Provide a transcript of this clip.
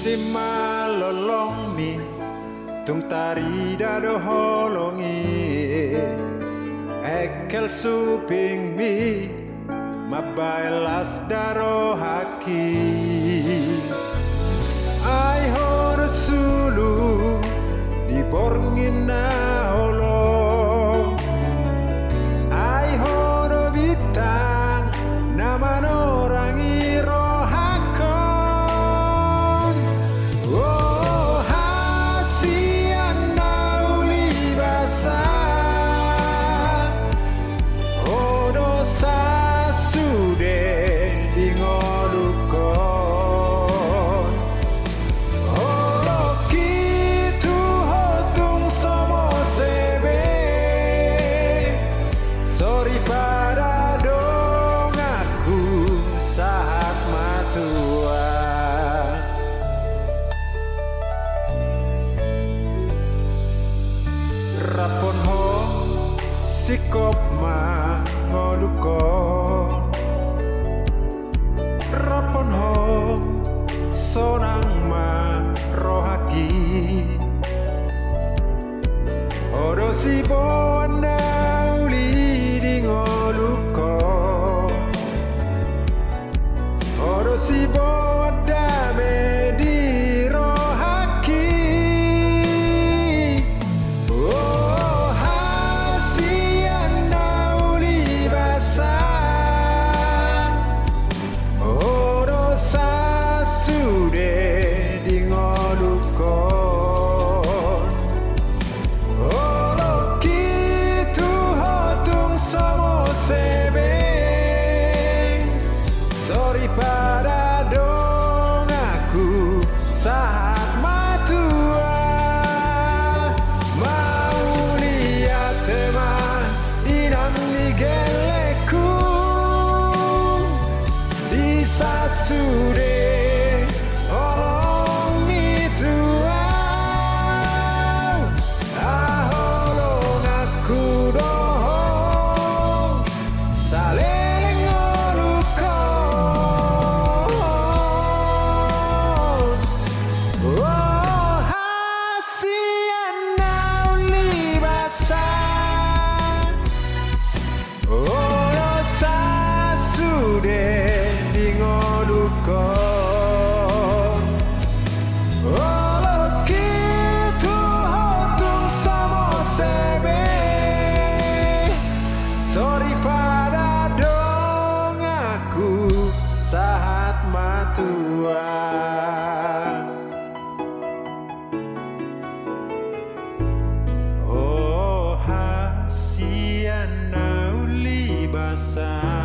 Simalolong mi tung tari dado holongi ekel suping mi mabailas daro haki ai hono sulu di borngina holong ai hono bitang nama orang iro rapon ho sikop ma ngoduko rapon ho sonang ma rohaki odo si bona uli di ngoduko odo si boda me di rohaki pada dong aku saat matua mau lihat teman inang di geleku di sasude olong mitua aholong aku dohong sale sorry pada dong aku saat matua oh hasiana uli basah